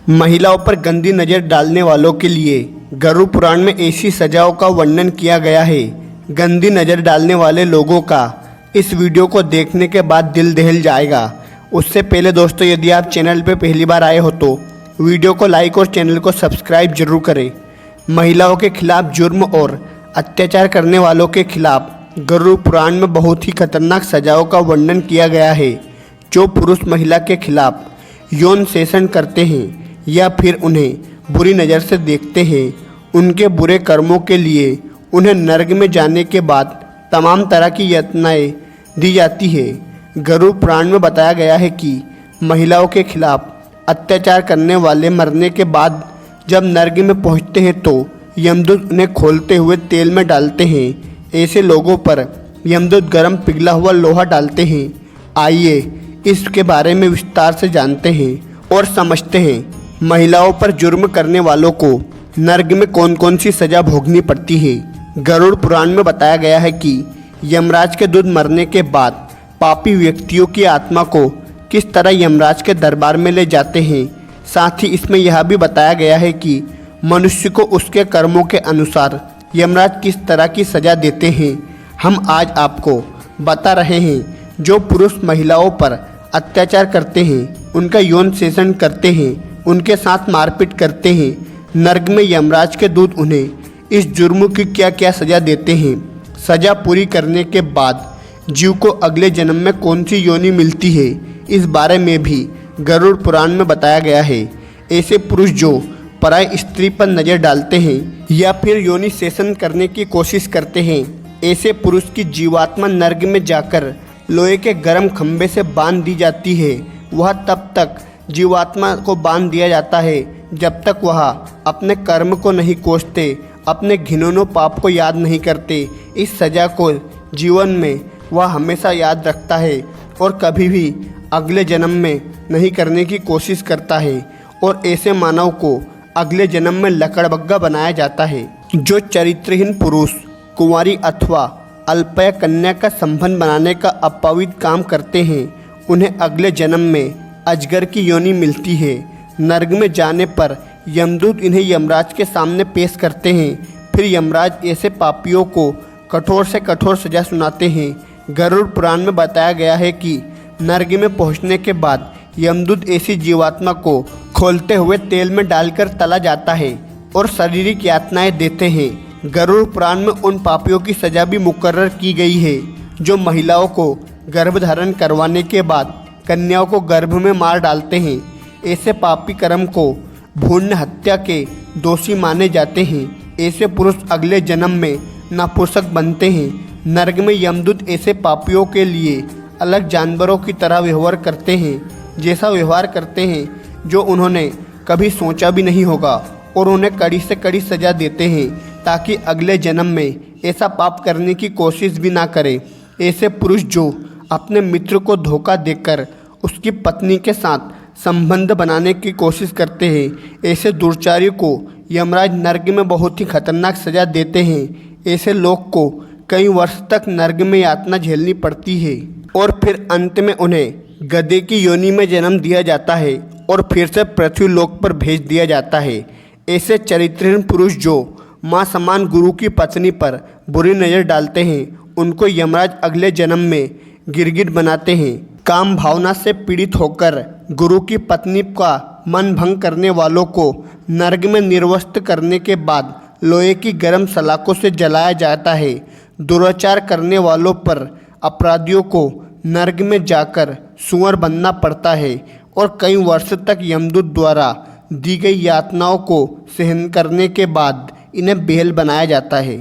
महिलाओं पर गंदी नज़र डालने वालों के लिए गरुड़ पुराण में ऐसी सजाओं का वर्णन किया गया है। गंदी नज़र डालने वाले लोगों का इस वीडियो को देखने के बाद दिल दहल जाएगा। उससे पहले दोस्तों, यदि आप चैनल पर पहली बार आए हो तो वीडियो को लाइक और चैनल को सब्सक्राइब जरूर करें। महिलाओं के खिलाफ जुर्म और अत्याचार करने वालों के खिलाफ गरुड़ पुराण में बहुत ही खतरनाक सजाओं का वर्णन किया गया है। जो पुरुष महिला के खिलाफ यौन शोषण करते हैं या फिर उन्हें बुरी नज़र से देखते हैं, उनके बुरे कर्मों के लिए उन्हें नरक में जाने के बाद तमाम तरह की यातनाएं दी जाती है। गरुड़ पुराण में बताया गया है कि महिलाओं के खिलाफ अत्याचार करने वाले मरने के बाद जब नरक में पहुंचते हैं तो यमदूत उन्हें खोलते हुए तेल में डालते हैं। ऐसे लोगों पर यमदूत गर्म पिघला हुआ लोहा डालते हैं। आइए इसके बारे में विस्तार से जानते हैं और समझते हैं महिलाओं पर जुर्म करने वालों को नरक में कौन कौन सी सज़ा भोगनी पड़ती है। गरुड़ पुराण में बताया गया है कि यमराज के दूत मरने के बाद पापी व्यक्तियों की आत्मा को किस तरह यमराज के दरबार में ले जाते हैं। साथ ही इसमें यह भी बताया गया है कि मनुष्य को उसके कर्मों के अनुसार यमराज किस तरह की सज़ा देते हैं। हम आज आपको बता रहे हैं जो पुरुष महिलाओं पर अत्याचार करते हैं, उनका यौन शोषण करते हैं, उनके साथ मारपीट करते हैं, नरक में यमराज के दूत उन्हें इस जुर्म की क्या क्या सज़ा देते हैं। सज़ा पूरी करने के बाद जीव को अगले जन्म में कौन सी योनि मिलती है, इस बारे में भी गरुड़ पुराण में बताया गया है। ऐसे पुरुष जो पराई स्त्री पर नज़र डालते हैं या फिर योनि शोषण करने की कोशिश करते हैं, ऐसे पुरुष की जीवात्मा नरक में जाकर लोहे के गर्म खंभे से बांध दी जाती है। वह तब तक जीवात्मा को बांध दिया जाता है जब तक वह अपने कर्म को नहीं कोसते, अपने घिनौने पाप को याद नहीं करते। इस सज़ा को जीवन में वह हमेशा याद रखता है और कभी भी अगले जन्म में नहीं करने की कोशिश करता है। और ऐसे मानव को अगले जन्म में लकड़बग्गा बनाया जाता है। जो चरित्रहीन पुरुष कुंवारी अथवा अल्पया कन्या का संबंध बनाने का अपवित्र काम करते हैं, उन्हें अगले जन्म में अजगर की योनि मिलती है। नरक में जाने पर यमदूत इन्हें यमराज के सामने पेश करते हैं। फिर यमराज ऐसे पापियों को कठोर से कठोर सजा सुनाते हैं। गरुड़ पुराण में बताया गया है कि नरक में पहुंचने के बाद यमदूत ऐसी जीवात्मा को खोलते हुए तेल में डालकर तला जाता है और शारीरिक यातनाएं देते हैं। गरुड़ पुराण में उन पापियों की सज़ा भी मुकर्रर की गई है जो महिलाओं को गर्भधारण करवाने के बाद कन्याओं को गर्भ में मार डालते हैं। ऐसे पापी कर्म को भ्रूण हत्या के दोषी माने जाते हैं। ऐसे पुरुष अगले जन्म में नपुंसक बनते हैं। नरक में यमदूत ऐसे पापियों के लिए अलग जानवरों की तरह व्यवहार करते हैं, जैसा व्यवहार करते हैं जो उन्होंने कभी सोचा भी नहीं होगा, और उन्हें कड़ी से कड़ी सज़ा देते हैं ताकि अगले जन्म में ऐसा पाप करने की कोशिश भी ना करें। ऐसे पुरुष जो अपने मित्र को धोखा देकर उसकी पत्नी के साथ संबंध बनाने की कोशिश करते हैं, ऐसे दुर्चारियों को यमराज नरक में बहुत ही खतरनाक सज़ा देते हैं। ऐसे लोग को कई वर्ष तक नरक में यातना झेलनी पड़ती है और फिर अंत में उन्हें गधे की योनि में जन्म दिया जाता है और फिर से पृथ्वी लोक पर भेज दिया जाता है। ऐसे चरित्रहीन पुरुष जो माँ समान गुरु की पत्नी पर बुरी नज़र डालते हैं, उनको यमराज अगले जन्म में गिरगिट बनाते हैं। काम भावना से पीड़ित होकर गुरु की पत्नी का मन भंग करने वालों को नरक में निर्वस्त्र करने के बाद लोहे की गर्म सलाखों से जलाया जाता है। दुराचार करने वालों पर अपराधियों को नरक में जाकर सुअर बनना पड़ता है और कई वर्ष तक यमदूत द्वारा दी गई यातनाओं को सहन करने के बाद इन्हें बेहल बनाया जाता है।